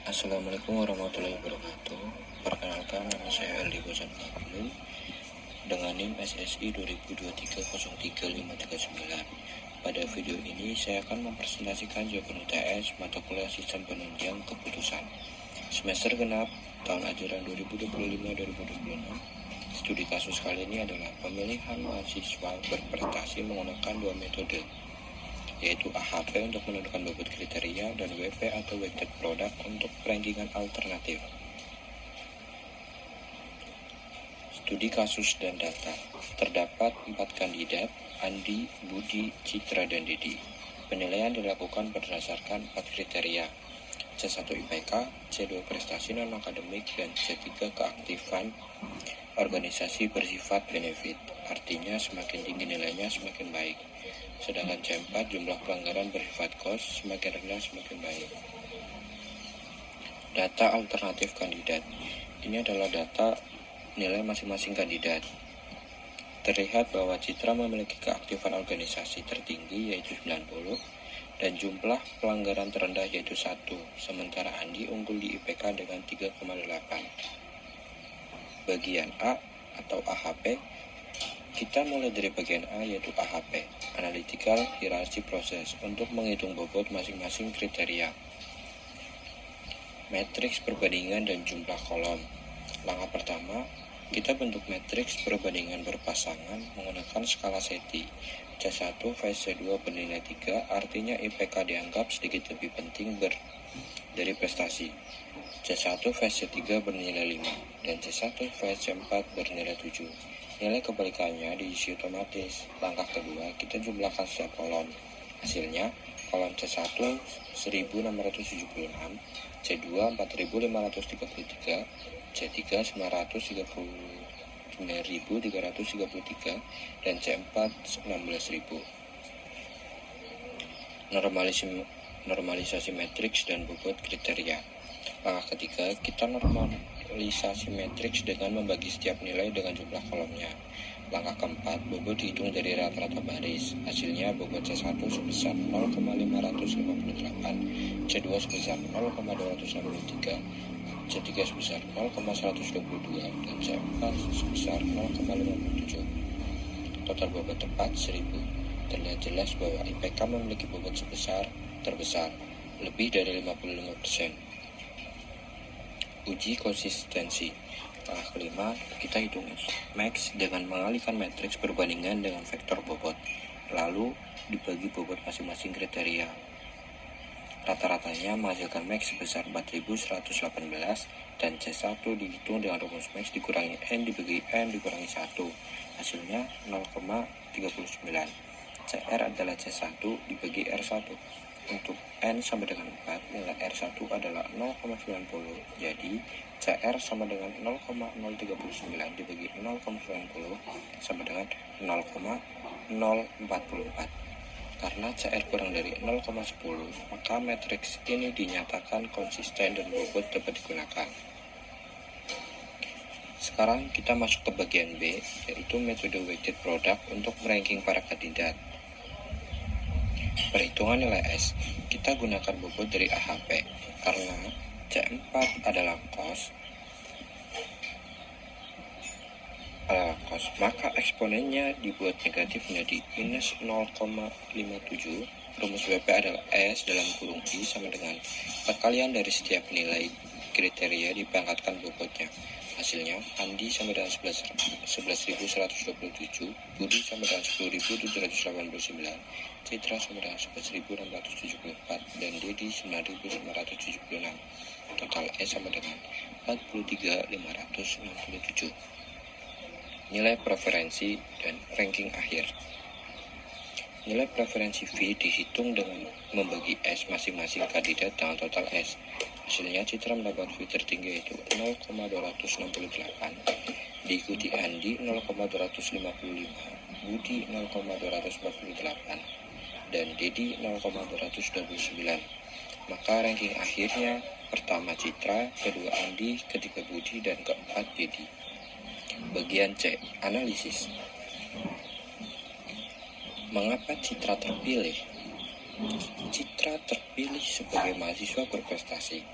Assalamualaikum warahmatullahi wabarakatuh. Perkenalkan, nama saya Aldi Bosan Fahmi dengan NIM SSI 2023-03539. Pada video ini saya akan mempresentasikan jawaban UTS mata kuliah sistem penunjang keputusan semester genap tahun ajaran 2025-2026. Studi kasus kali ini adalah pemilihan mahasiswa berprestasi menggunakan dua metode, yaitu AHP untuk menentukan bobot kriteria dan WP atau weighted product untuk rankingan alternatif. Studi kasus dan data. Terdapat 4 kandidat, Andi, Budi, Citra, dan Dedi. Penilaian dilakukan berdasarkan 4 kriteria, C1 IPK, C2 prestasi non-akademik, dan C3 keaktifan organisasi bersifat benefit. Artinya semakin tinggi nilainya semakin baik. Sedangkan C4 jumlah pelanggaran bersifat kos, semakin rendah semakin baik. Data alternatif kandidat. Ini adalah data nilai masing-masing kandidat. Terlihat bahwa Citra memiliki keaktifan organisasi tertinggi yaitu 90 dan jumlah pelanggaran terendah yaitu 1, sementara Andi unggul di IPK dengan 3,8. Bagian A atau AHP, kita mulai dari bagian A yaitu AHP, Analytical Hierarchy Process, untuk menghitung bobot masing-masing kriteria. Matriks perbandingan dan jumlah kolom. Langkah pertama, kita bentuk matriks perbandingan berpasangan menggunakan skala SETI. C1 vs C2 bernilai 3, artinya IPK dianggap sedikit lebih penting dari prestasi. C1 vs C3 bernilai 5, dan C1 vs C4 bernilai 7. Nilai kebalikannya diisi otomatis. Langkah kedua, kita jumlahkan setiap kolom. Hasilnya, kolom C1 1676, C2 4533, C3 939.333, dan C4 16.000. Normalisasi matriks dan bobot kriteria. Langkah ketiga, kita normalisasi matriks dengan membagi setiap nilai dengan jumlah kolomnya. Langkah keempat, bobot dihitung dari rata-rata baris. Hasilnya bobot C1 sebesar 0,558, C2 sebesar 0,263, C3 sebesar 0,122, dan C4 sebesar 0,57. Total bobot tepat 1000. Terlihat jelas bahwa IPK memiliki bobot terbesar, lebih dari 55%. Uji konsistensi. Langkah kelima, kita hitung max dengan mengalihkan matriks perbandingan dengan vektor bobot, lalu dibagi bobot masing-masing kriteria. Rata-ratanya menghasilkan max sebesar 4118, dan C1 dihitung dengan rumus max dikurangi N dibagi N dikurangi 1. Hasilnya 0,39. CR adalah C1 dibagi R1. Untuk N sama dengan 4, nilai R1 adalah 0,90. Jadi, CR sama dengan 0,039 dibagi 0,90 sama dengan 0,044. Karena CR kurang dari 0,10, maka matriks ini dinyatakan konsisten dan bobot dapat digunakan. Sekarang kita masuk ke bagian B, yaitu metode weighted product untuk meranking para kandidat. Perhitungan nilai S, kita gunakan bobot dari AHP, karena C4 adalah kos, maka eksponennya dibuat negatif menjadi minus 0,57. Rumus WP adalah S dalam kurung I sama dengan perkalian dari setiap nilai kriteria dipangkatkan bobotnya. Hasilnya, Andi sama dengan 11.127, Budi sama dengan 10.789, Citra sama dengan 11.674, dan Dedi 9.976. Total S sama dengan 43.567. Nilai preferensi dan ranking akhir. Nilai preferensi V dihitung dengan membagi S masing-masing kandidat dengan total S. Hasilnya Citra mendapat V tertinggi yaitu 0,268, diikuti Andi 0,255, Budi 0,248, dan Dedi 0,229. Maka ranking akhirnya pertama Citra, kedua Andi, ketiga Budi, dan keempat Dedi. Bagian C, analisis. Mengapa Citra terpilih? Citra terpilih sebagai mahasiswa berprestasi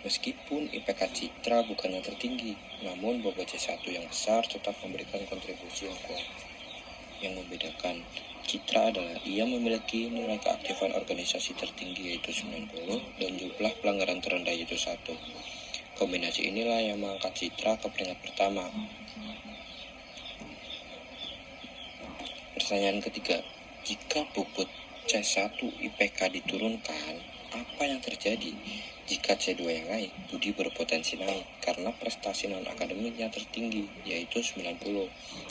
Meskipun IPK Citra bukannya tertinggi, namun bobot C1 yang besar tetap memberikan kontribusi yang kuat. Yang membedakan Citra adalah ia memiliki nilai keaktifan organisasi tertinggi yaitu 90 dan jumlah pelanggaran terendah yaitu 1. Kombinasi inilah yang mengangkat Citra ke peringkat pertama. Pertanyaan ketiga, jika bobot C1 IPK diturunkan, apa yang terjadi? Jika C2 yang naik, Budi berpotensi naik karena prestasi non-akademiknya tertinggi, yaitu 90.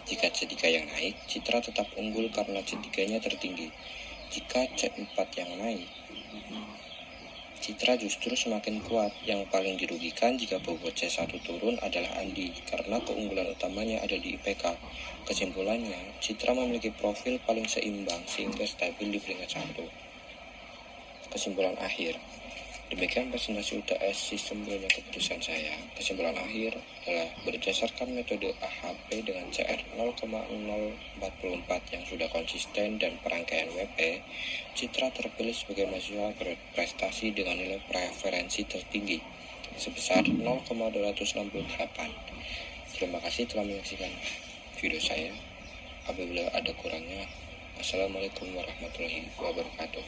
Jika C3 yang naik, Citra tetap unggul karena C3-nya tertinggi. Jika C4 yang naik, Citra justru semakin kuat. Yang paling dirugikan jika bobot C1 turun adalah Andi, karena keunggulan utamanya ada di IPK. Kesimpulannya, Citra memiliki profil paling seimbang sehingga stabil di peringkat 1. Kesimpulan akhir, demikian presentasi UTS sistem penilaian keputusan saya. Kesimpulan akhir adalah berdasarkan metode AHP dengan CR 0,044 yang sudah konsisten dan perangkaian WP, Citra terpilih sebagai mahasiswa berprestasi dengan nilai preferensi tertinggi sebesar 0,268. Terima kasih telah menyaksikan video saya. Apabila ada kurangnya, Wassalamualaikum warahmatullahi wabarakatuh.